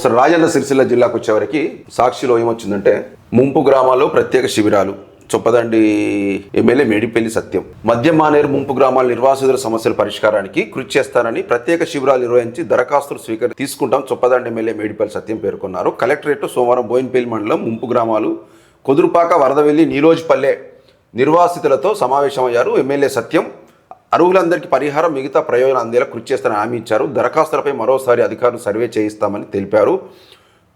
అసలు రాజన్న సిరిసిల్ల జిల్లాకు వచ్చేవరకు సాక్షిలో ఏమొచ్చిందంటే ముంపు గ్రామాల్లో ప్రత్యేక శిబిరాలు చొప్పదండి ఎమ్మెల్యే మేడిపల్లి సత్యం మద్యం మానేరు ముంపు గ్రామాల నిర్వాసితుల సమస్యల పరిష్కారానికి కృషి చేస్తానని ప్రత్యేక శిబిరాలు నిర్వహించి దరఖాస్తులు తీసుకుంటాం చొప్పదండి ఎమ్మెల్యే మేడిపల్లి సత్యం పేర్కొన్నారు. కలెక్టరేట్ సోమవారం బోయినపల్లి మండలం ముంపు గ్రామాలు కొదురుపాక వరదవెల్లి నీలోజిపల్లె నిర్వాసితులతో సమావేశమయ్యారు. ఎమ్మెల్యే సత్యం అర్హులందరికీ పరిహారం మిగతా ప్రయోజనం అందేలా కృషి చేస్తానని హామీ ఇచ్చారు. దరఖాస్తులపై మరోసారి అధికారులు సర్వే చేయిస్తామని తెలిపారు.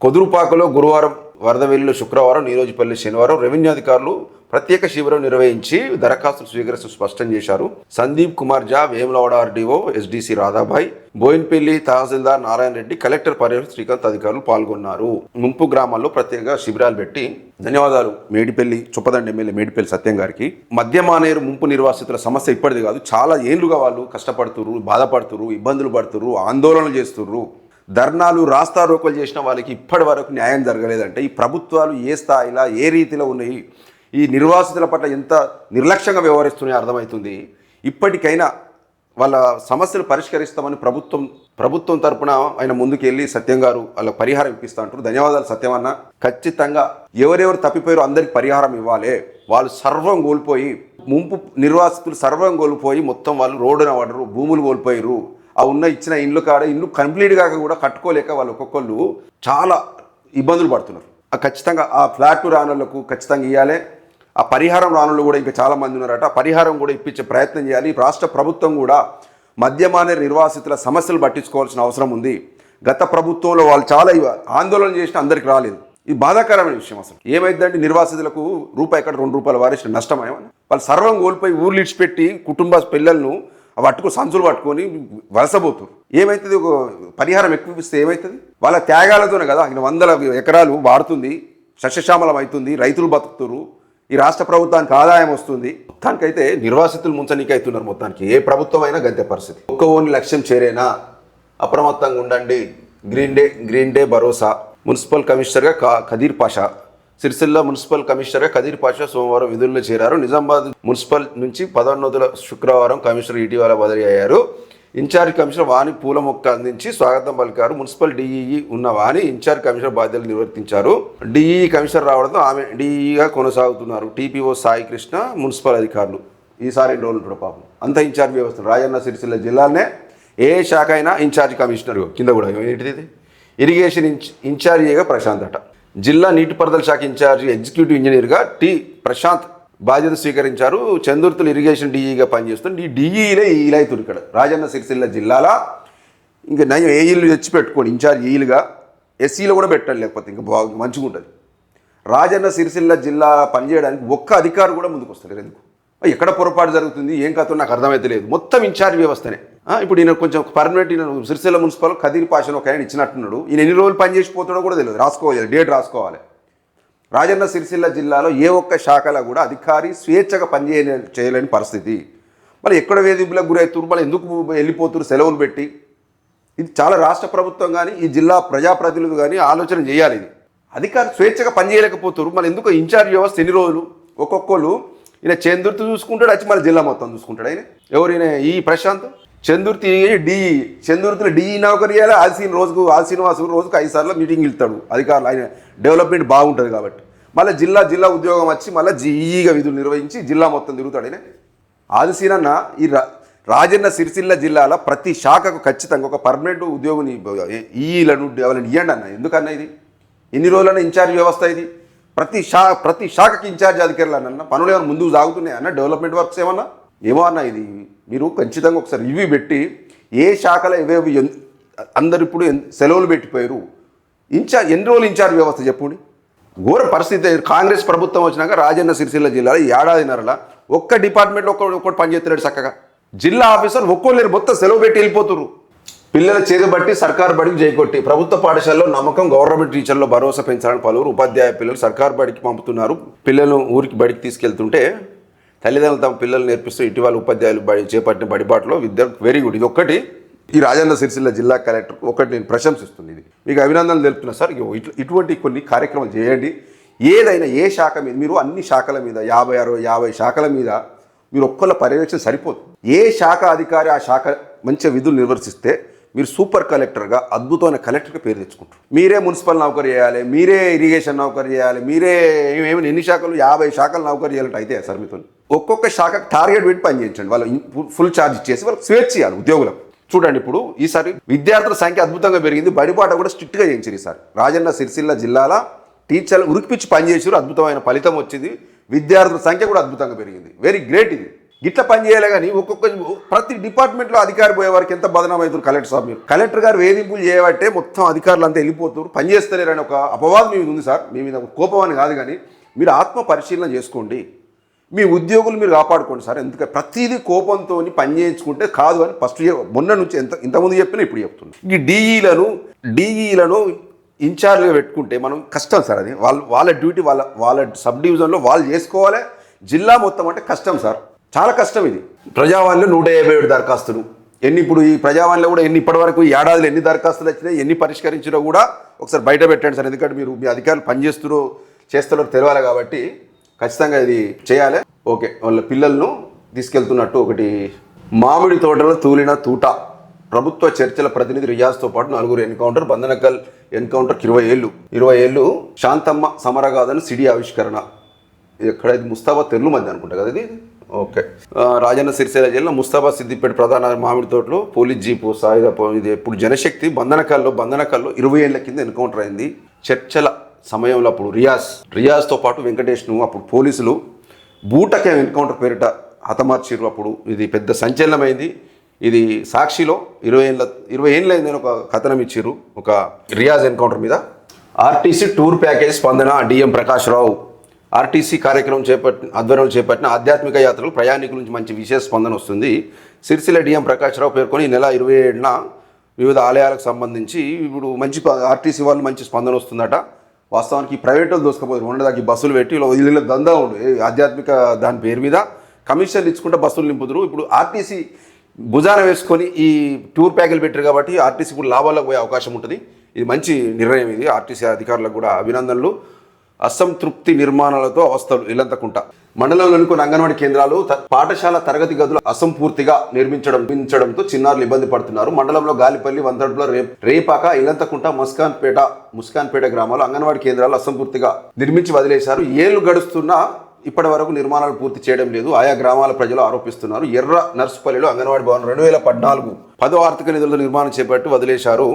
కొదురుపాకలో గురువారం, వరదవెల్లిలో శుక్రవారం, నీలోజిపల్లి శనివారం రెవెన్యూ అధికారులు ప్రత్యేక శిబిరం నిర్వహించి దరఖాస్తులు స్వీకరిస్తూ స్పష్టం చేశారు. సందీప్ కుమార్ జా, వేములవాడ ఆర్డీఓ ఎస్డీసీ రాధాబాయ్, బోయిన్పల్లి తహసీల్దార్ నారాయణ రెడ్డి, కలెక్టర్ పర్యవేక్షణ శ్రీకాంత్ అధికారులు పాల్గొన్నారు. ముంపు గ్రామాల్లో ప్రత్యేక శిబిరాలు పెట్టి ధన్యవాదాలు మేడిపల్లి చొప్పదండి ఎమ్మెల్యే మేడిపల్లి సత్యం గారికి. మద్యమానేరు ముంపు నిర్వాసితుల సమస్య ఇప్పటిది కాదు, చాలా ఏళ్లుగా వాళ్ళు కష్టపడుతుర్రు, బాధపడుతుర్రు, ఇబ్బందులు పడుతుర్రు, ఆందోళనలు చేస్తుర్రు, ధర్నాలు రాస్తారోకోలు చేసిన వాళ్ళకి ఇప్పటి వరకు న్యాయం జరగలేదంటే ఈ ప్రభుత్వాలు ఏ స్థాయిలో ఏ రీతిలో ఉన్నాయి, ఈ నిర్వాసితుల పట్ల ఎంత నిర్లక్ష్యంగా వ్యవహరిస్తున్నాయో అర్థమవుతుంది. ఇప్పటికైనా వాళ్ళ సమస్యలు పరిష్కరిస్తామని ప్రభుత్వం తరపున ఆయన ముందుకెళ్ళి సత్యం గారు వాళ్ళ పరిహారం ఇప్పిస్తూ అంటారు. ధన్యవాదాలు సత్యం అన్న. ఖచ్చితంగా ఎవరెవరు తప్పిపోయారో అందరికి పరిహారం ఇవ్వాలి. వాళ్ళు సర్వం కోల్పోయి ముంపు నిర్వాసితులు సర్వం కోల్పోయి మొత్తం వాళ్ళు రోడ్డున పడరు, భూములు కోల్పోయారు. ఆ ఇచ్చిన ఇండ్లు కాడ ఇల్లు కంప్లీట్గా కూడా కట్టుకోలేక వాళ్ళు ఒక్కొక్కళ్ళు చాలా ఇబ్బందులు పడుతున్నారు. ఖచ్చితంగా ఆ ఫ్లాట్ రానులకు ఖచ్చితంగా ఇవ్వాలి. ఆ పరిహారం రానులు కూడా ఇంకా చాలా మంది ఉన్నారట. ఆ పరిహారం కూడా ఇప్పించే ప్రయత్నం చేయాలి. రాష్ట్ర ప్రభుత్వం కూడా మద్యమానేరు నిర్వాసితుల సమస్యలు పట్టించుకోవాల్సిన అవసరం ఉంది. గత ప్రభుత్వంలో వాళ్ళు చాలా ఆందోళన చేసిన అందరికి రాలేదు. ఇది బాధాకరమైన విషయం. అసలు ఏమైందంటే నిర్వాసితులకు రూపాయి ఎక్కడ ₹2 వారేసిన నష్టమేమని వాళ్ళు సర్వం కోల్పోయి ఊర్లు ఇడిచిపెట్టి కుటుంబ పిల్లలను సంచులు పట్టుకొని వలసపోతున్నారు. ఏమవుతుంది? ఒక పరిహారం ఎక్కువ ఇస్తే ఏమవుతుంది? వాళ్ళ త్యాగాలతోనే కదా 100 ఎకరాలు వాడుతుంది, సస్యశ్యామలం అవుతుంది, రైతులు బతుకుతున్నారు, ఈ రాష్ట్ర ప్రభుత్వానికి ఆదాయం వస్తుంది. మొత్తానికైతే నిర్వాసితులు ముంచనీకి అవుతున్నారు. మొత్తానికి ఏ ప్రభుత్వం అయినా గంతే పరిస్థితి. ఓని లక్ష్యం చేరేనా, అప్రమత్తంగా ఉండండి. గ్రీన్ డే భరోసా. మున్సిపల్ కమిషనర్గా ఖదీర్ పాషా. సిరిసిల్ల మున్సిపల్ కమిషనర్గా ఖదీర్ పాషా సోమవారం విధుల్లో చేరారు. నిజామాబాద్ మున్సిపల్ నుంచి 11వ శుక్రవారం కమిషనర్ ఇటీవల బదిలీ అయ్యారు. ఇన్ఛార్జ్ కమిషనర్ వాణి పూల మొక్క అందించి స్వాగతం పలికారు. మున్సిపల్ డిఈఈ ఉన్న వాణి ఇన్ఛార్జ్ కమిషనర్ బాధ్యతలు నిర్వర్తించారు. డిఈఈ కమిషనర్ రావడంతో ఆమె డిఈగా కొనసాగుతున్నారు. టీపీఓ సాయి కృష్ణ, మున్సిపల్ అధికారులు ఈసారి రోజులు కూడా పాపం అంత ఇన్ఛార్జ్ వ్యవస్థ. రాజన్న సిరిసిల్ల జిల్లాలోనే ఏ శాఖ అయినా ఇన్ఛార్జ్ కమిషనర్ కింద కూడా ఏంటిది ఇరిగేషన్ ఇన్ఛార్జిగా ప్రశాంత్ అట. జిల్లా నీటిపారుదల శాఖ ఇన్ఛార్జి ఎగ్జిక్యూటివ్ ఇంజనీర్గా ప్రశాంత్ బాధ్యత స్వీకరించారు. చందుర్తులు ఇరిగేషన్ డిఈగా పనిచేస్తుంది. ఈ డిఈలే ఈలు అవుతుంది ఇక్కడ రాజన్న సిరిసిల్ల జిల్లాలో. ఇంకా నయం ఏఈలు తెచ్చి పెట్టుకోండి ఇన్ఛార్జ్ ఈలుగా. ఎస్సీలో కూడా పెట్టండి, లేకపోతే ఇంకా బాగా మంచిగా ఉంటుంది. రాజన్న సిరిసిల్ల జిల్లా పనిచేయడానికి ఒక్క అధికారి కూడా ముందుకు వస్తారు. ఎందుకు? ఎక్కడ పొరపాటు జరుగుతుంది, ఏం కథ నాకు అర్థమైతే లేదు. మొత్తం ఇన్ఛార్జ్ వ్యవస్థనే. ఇప్పుడు ఈయన కొంచెం పర్మనెంట్ సిరిసిల్ల మున్సిపల్ ఖదీర్ పాషను ఒక ఆయన ఇచ్చినట్టున్నాడు. ఈయన ఎన్ని రోజులు పనిచేసిపోతాడో కూడా తెలియదు. రాసుకోవాలి, డేట్ రాసుకోవాలి. రాజన్న సిరిసిల్ల జిల్లాలో ఏ ఒక్క శాఖలో కూడా అధికారి స్వేచ్ఛగా చేయలేని పరిస్థితి. మళ్ళీ ఎక్కడ వేధింపులకు గురవుతున్నారు, మళ్ళీ ఎందుకు వెళ్ళిపోతున్నారు సెలవులు పెట్టి. ఇది చాలా రాష్ట్ర ప్రభుత్వం కానీ ఈ జిల్లా ప్రజాప్రతినిధులు కానీ ఆలోచన చేయాలి. ఇది అధికారి స్వేచ్ఛగా పనిచేయలేకపోతున్నారు. మళ్ళీ ఎందుకు ఇన్ఛార్జ్ వ్యవస్థ ఎన్ని రోజులు ఒక్కొక్కరు. ఈయన చందుర్తి చూసుకుంటాడు, వచ్చి మళ్ళీ జిల్లా మొత్తం చూసుకుంటాడు. ఆయన ఎవరు? ఈయన ఈ ప్రశాంత్. చందుర్తి డిఈ, చందుర్తిలో డిఈ నౌకరు చేయాలి. ఆల్సీనివాసు రోజుకు 5 సార్లు మీటింగ్ వెళ్తాడు అధికారులు. ఆయన డెవలప్మెంట్ బాగుంటుంది కాబట్టి. మళ్ళీ జిల్లా ఉద్యోగం వచ్చి మళ్ళీ జీఈగా విధులు నిర్వహించి జిల్లా మొత్తం తిరుగుతాడు. ఆయన ఆదిశీనన్న ఈ రాజన్న సిరిసిల్ల జిల్లాలో ప్రతి శాఖకు ఖచ్చితంగా ఒక పర్మనెంట్ ఉద్యోగిని ఈలను వాళ్ళని ఇవ్వండి అన్న. ఎందుకన్నా ఇది ఎన్ని రోజులన్నా ఇన్ఛార్జ్ వ్యవస్థ ఇది? ప్రతి శాఖకి ఇన్ఛార్జ్ అధికారులు అన్న. పనులు ఏమైనా ముందుకు సాగుతున్నాయి అన్న? డెవలప్మెంట్ వర్క్స్ ఏమన్నా ఏమో అన్న. ఇది మీరు ఖచ్చితంగా ఒకసారి రివ్యూ పెట్టి ఏ శాఖలో ఏవేవి అందరు ఇప్పుడు సెలవులు పెట్టిపోయారు, ఎన్ని రోజులు ఇన్ఛార్జ్ వ్యవస్థ చెప్పండి. ఘోర పరిస్థితి. కాంగ్రెస్ ప్రభుత్వం వచ్చినాక రాజన్న సిరిసిల్ల జిల్లాలో ఏడాదిన్నరలా ఒక్క డిపార్ట్మెంట్లో ఒక్కటి పనిచేస్తున్నాడు చక్కగా. జిల్లా ఆఫీసర్ ఒక్కోలేరు, మొత్తం సెలవు పెట్టి వెళ్ళిపోతున్నారు. పిల్లల చేతి సర్కారు బడికి జైకొట్టి. ప్రభుత్వ పాఠశాలలో నమ్మకం, గవర్నమెంట్ టీచర్లో భరోసా పెంచాలని పలువురు ఉపాధ్యాయ పిల్లలు సర్కారు బడికి పంపుతున్నారు. పిల్లలను ఊరికి బడికి తీసుకెళ్తుంటే తల్లిదండ్రులు తమ పిల్లలు నేర్పిస్తూ ఇటీవల ఉపాధ్యాయులు చేపట్టిన బడిబాటలో విద్య వెరీ గుడ్. ఇది ఒక్కటి ఈ రాజన్న సిరిసిల్ల జిల్లా కలెక్టర్ ఒకటి నేను ప్రశంసిస్తుంది. ఇది మీకు అభినందనలు తెలుపుతున్నా సార్. ఇటువంటి కొన్ని కార్యక్రమాలు చేయండి. ఏదైనా ఏ శాఖ మీద మీరు అన్ని శాఖల మీద 50 శాఖల మీద మీరు ఒక్కళ్ళ పర్యవేక్షణ సరిపోదు. ఏ శాఖ అధికారి ఆ శాఖ మంచి విధులు నిర్వర్తిస్తే మీరు సూపర్ కలెక్టర్గా అద్భుతమైన కలెక్టర్గా పేరు తెచ్చుకుంటారు. మీరే మున్సిపల్ నౌకరీ చేయాలి, మీరే ఇరిగేషన్ నౌకరీ చేయాలి, మీరే ఏమైనా ఎన్ని శాఖలు 50 శాఖలు నౌకరీ చేయాలంటే అయితే సార్ మీతో ఒక్కొక్క శాఖకు టార్గెట్ పెట్టి పనిచేయించండి. వాళ్ళు ఫుల్ ఛార్జ్ ఇచ్చేసి వాళ్ళకి స్వేచ్ఛ ఇవ్వాలి ఉద్యోగులకు. చూడండి ఇప్పుడు ఈసారి విద్యార్థుల సంఖ్య అద్భుతంగా పెరిగింది. బడిపాట కూడా స్ట్రిక్ట్గా చేయించారు ఈసారి. రాజన్న సిరిసిల్ల జిల్లాల టీచర్లు ఉరికిపిచ్చి పనిచేసారు, అద్భుతమైన ఫలితం వచ్చింది. విద్యార్థుల సంఖ్య కూడా అద్భుతంగా పెరిగింది. వెరీ గ్రేట్ ఇది. గిట్ల పని చేయాలి కానీ ప్రతి డిపార్ట్మెంట్లో అధికారి పోయే వారికి ఎంత బదనాం అవుతారు కలెక్టర్ సార్. మీరు కలెక్టర్ గారు వేధింపులు చేయబట్టే మొత్తం అధికారులు అంతా వెళ్ళిపోతారు, పని చేస్తలేరని ఒక అపవాదం మీ మీద ఉంది సార్. మీ మీద కోపం అని కాదు కానీ మీరు ఆత్మ పరిశీలన చేసుకోండి, మీ ఉద్యోగులు మీరు కాపాడుకోండి సార్. ఎందుకంటే ప్రతిదీ కోపంతో పని చేయించుకుంటే కాదు అని ఫస్ట్ మొన్న నుంచి ఇంతకుముందు చెప్పినా ఇప్పుడు చెప్తున్నాను. ఈ డీఈలను ఇన్ఛార్జ్గా పెట్టుకుంటే మనం కష్టం సార్. అది వాళ్ళ డ్యూటీ వాళ్ళ సబ్ డివిజన్లో వాళ్ళు చేసుకోవాలి. జిల్లా మొత్తం అంటే కష్టం సార్, చాలా కష్టం ఇది. ప్రజావాణిలో 157 దరఖాస్తులు ఇప్పుడు ఈ ప్రజావాణిలో కూడా ఇప్పటివరకు ఈ ఏడాదిలో ఎన్ని దరఖాస్తులు వచ్చినాయి, ఎన్ని పరిష్కరించారో కూడా ఒకసారి బయట పెట్టండి సార్. ఎందుకంటే మీరు మీ అధికారులు చేస్తారో తెలియాలి కాబట్టి ఖచ్చితంగా ఇది చేయాలి. ఓకే, వాళ్ళ పిల్లలను తీసుకెళ్తున్నట్టు ఒకటి మామిడి తోటలో తూలిన తూట ప్రభుత్వ చర్చల ప్రతినిధి రియాజ్తో పాటు 4 ఎన్కౌంటర్, బంధనకల్ ఎన్కౌంటర్కి 20 ఏళ్ళు శాంతమ్మ సమరగాథను సిడి ఆవిష్కరణ. ఎక్కడైతే ముస్తాబాద్ తెర్లు మంది అనుకుంటా కదా ఇది. ఓకే, రాజన్న సిరిసిల్ల జిల్లా ముస్తాబాద్ సిద్దిపేట ప్రధాన మామిడి తోటలో పోలీస్ జీపు సాయుధ ఇది ఇప్పుడు జనశక్తి బంధనకల్లో 20 ఏళ్ల కింద ఎన్కౌంటర్ అయింది. చర్చల సమయంలో అప్పుడు రియాజ్తో పాటు వెంకటేష్ను అప్పుడు పోలీసులు బూటకే ఎన్కౌంటర్ పేరిట హతమార్చిరు. అప్పుడు ఇది పెద్ద సంచలనమైంది. ఇది సాక్షిలో 20 ఏళ్ళైంది ఒక కథనం ఇచ్చిర్రు ఒక రియాజ్ ఎన్కౌంటర్ మీద. ఆర్టీసీ టూర్ ప్యాకేజ్ స్పందన డిఎం ప్రకాష్ రావు. ఆర్టీసీ కార్యక్రమం ఆధ్వర్యంలో చేపట్టిన ఆధ్యాత్మిక యాత్రలు ప్రయాణికుల నుంచి మంచి విశేష స్పందన వస్తుంది. సిరిసిల్ల డిఎం ప్రకాష్ రావు పేర్కొని ఈ నెల 27న వివిధ ఆలయాలకు సంబంధించి ఇప్పుడు మంచి ఆర్టీసీ వాళ్ళు మంచి స్పందన వస్తుందట. వాస్తవానికి ప్రైవేట్ వాళ్ళు దోసుకపోయారు, ఉండదాకి బస్సులు పెట్టి వీళ్ళ దందా ఉండు ఆధ్యాత్మిక దాని పేరు మీద కమిషన్లు ఇచ్చుకుంటే బస్సులు నింపుతున్నారు. ఇప్పుడు ఆర్టీసీ భుజాన వేసుకొని ఈ టూర్ ప్యాకేజీలు పెట్టారు కాబట్టి ఆర్టీసీ ఇప్పుడు లాభాలకు పోయే అవకాశం ఉంటుంది. ఇది మంచి నిర్ణయం. ఇది ఆర్టీసీ అధికారులకు కూడా అభినందనలు. అసంతృప్తి నిర్మాణాలతో అవస్థలు ఇల్లంతకుంట మండలంలోని కొన్ని అంగన్వాడీ కేంద్రాలు పాఠశాల తరగతి గదులు అసంపూర్తిగా నిర్మించడంతో చిన్నారులు ఇబ్బంది పడుతున్నారు. మండలంలో గాలిపల్లి, వంతడుపుల, రేపాక, ఇల్లంతకుంట, ముస్కాన్పేట గ్రామాలు అంగన్వాడీ కేంద్రాలు అసంపూర్తిగా నిర్మించి వదిలేశారు. ఏళ్లు గడుస్తున్నా ఇప్పటి వరకు నిర్మాణాలు పూర్తి చేయడం లేదు. ఆయా గ్రామాల ప్రజలు ఆరోపిస్తున్నారు. ఎర్ర నర్సుపల్లిలో అంగన్వాడీ భవన్ 2014 10వ ఆర్థిక నిధులతో నిర్మాణం చేపట్టి వదిలేశారు.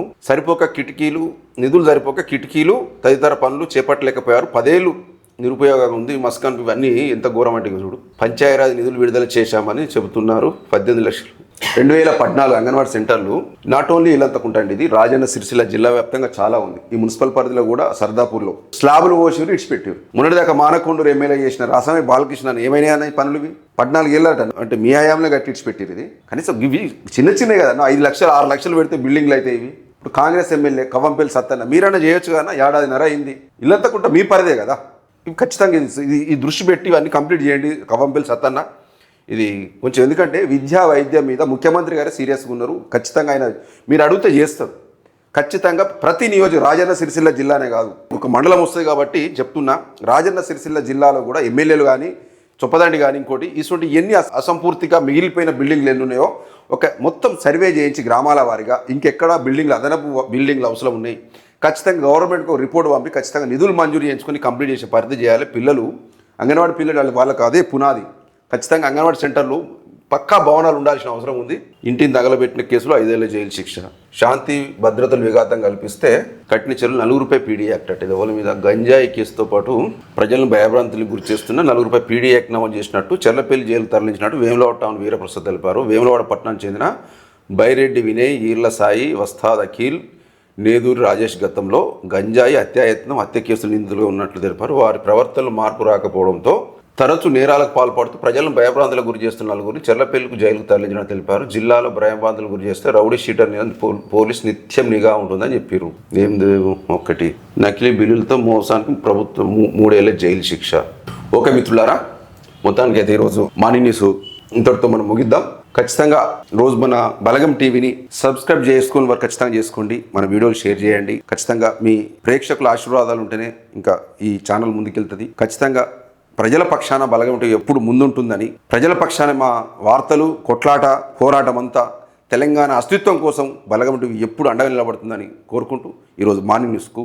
నిధులు సరిపోక కిటికీలు తదితర పనులు చేపట్టలేకపోయారు. 10 ఏళ్ళు నిరుపయోగంగా ఉంది. మస్కాన్ ఇవన్నీ ఎంత ఘోరం అంటే చూడు. పంచాయరాజ్ నిధులు విడుదల చేశామని చెబుతున్నారు. 18 లక్షలు 2014 అంగన్వాడీ సెంటర్లు నాట్ ఓన్లీ ఇల్లంతకుంటండి, ఇది రాజన్న సిరిసిల్ల జిల్లా వ్యాప్తంగా చాలా ఉంది. ఈ మున్సిపల్ పరిధిలో కూడా సర్దాపూర్లో స్లాబులు పోసి ఇడిచిపెట్టారు. మొన్నటిదాకా మానకొండూరు ఎమ్మెల్యే చేసిన రాసమే బాలకృష్ణ ఏమైనా పనులు 14 ఏళ్ళట అంటే మీ హయాంలో కట్టి ఇడిచిపెట్టారు. ఇది కనీసం ఇవి చిన్నవి కదా, 5 లక్షలు 6 లక్షలు పెడితే బిల్డింగ్లు అయితే ఇవి. ఇప్పుడు కాంగ్రెస్ ఎమ్మెల్యే కవ్వంపల్లి సత్తన్న మీరన్నా చేయొచ్చు కదా, 1.5 ఏడాది అయింది. ఇల్లంతకుంట మీ పరిదే కదా. ఇవి ఖచ్చితంగా ఈ దృష్టి పెట్టి ఇవన్నీ కంప్లీట్ చేయండి కవ్వంపల్లి సత్తన్న. ఇది కొంచెం ఎందుకంటే విద్యా వైద్యం మీద ముఖ్యమంత్రి గారే సీరియస్గా ఉన్నారు. ఖచ్చితంగా ఆయన మీరు అడిగితే చేస్తారు. ఖచ్చితంగా ప్రతి రాజన్న సిరిసిల్ల జిల్లానే కాదు ఒక మండలం వస్తుంది కాబట్టి చెప్తున్నా. రాజన్న సిరిసిల్ల జిల్లాలో కూడా ఎమ్మెల్యేలు కానీ చొప్పదండి కానీ ఇంకోటి ఇటువంటి ఎన్ని అసంపూర్తిగా మిగిలిపోయిన బిల్డింగ్లు ఎన్ని ఉన్నాయో ఒక మొత్తం సర్వే చేయించి గ్రామాల వారిగా ఇంకెక్కడా అదనపు బిల్డింగ్లు అవసరం ఉన్నాయి. ఖచ్చితంగా గవర్నమెంట్కు రిపోర్ట్ పంపి ఖచ్చితంగా నిధులు మంజూరు చేయించుకొని కంప్లీట్ చేసే పరిధి చేయాలి. అంగన్వాడీ పిల్లలు వాళ్ళకి అదే పునాది. ఖచ్చితంగా అంగన్వాడీ సెంటర్లు పక్కా భవనాలు ఉండాల్సిన అవసరం ఉంది. ఇంటిని తగలబెట్టిన కేసులో 5 ఏళ్ల జైలు శిక్ష. శాంతి భద్రతలు విఘాతం కల్పిస్తే కఠిన చర్యలు 4 పీడీ యాక్ట్ అంటే ఎవరి మీద గంజాయి కేసుతో పాటు ప్రజలను భయభ్రాంతులకు గురి చేస్తున్న 4 పీడీ యాక్ట్ నమోదు చేసినట్టు చెర్లపల్లి జైలు తరలించినట్టు వేములవాడ టౌన్ వీరప్రసాద్ తెలిపారు. వేములవాడ పట్టణానికి చెందిన బైరెడ్డి వినయ్, ఈర్ల సాయి, వస్తాద్ అఖిల్, నేదూరి రాజేష్ గతంలో గంజాయి హత్య కేసులు నిందితులుగా ఉన్నట్లు తెలిపారు. వారి ప్రవర్తనలో మార్పు రాకపోవడంతో తరచూ నేరాలకు పాల్పడుతూ ప్రజలను భయభ్రాంతులకు గురి చేస్తున్న 4 చెర్లపల్లికి జైలుకు తరలించడం తెలిపారు. జిల్లాలో భయభ్రాంతులకు గురి చేస్తే రౌడీ షీటర్ మీద పోలీసు నిత్యం నిఘా ఉంటుందని చెప్పారు. ఒకటి నకిలీ బిల్లులతో మోసానికి ప్రభుత్వం 3 ఏళ్ల జైలు శిక్ష. ఓకే మిత్రులారా, మొత్తానికి అయితే ఈరోజు మార్నింగ్ న్యూస్ ఇంతటితో మనం ముగిద్దాం. ఖచ్చితంగా రోజు మన బలగం టీవీని సబ్స్క్రైబ్ చేసుకుని వారు ఖచ్చితంగా చేసుకోండి. మన వీడియోలు షేర్ చేయండి. ఖచ్చితంగా మీ ప్రేక్షకుల ఆశీర్వాదాలు ఉంటేనే ఇంకా ఈ ఛానల్ ముందుకెళ్తుంది. ఖచ్చితంగా ప్రజల పక్షాన బలగం టీవీ ఎప్పుడు ముందుంటుందని, ప్రజల పక్షాన మా వార్తలు, కొట్లాట, పోరాటం అంతా తెలంగాణ అస్తిత్వం కోసం బలగం టీవీ ఎప్పుడు అండగా నిలబడుతుందని కోరుకుంటూ ఈరోజు మార్నింగ్ న్యూస్కు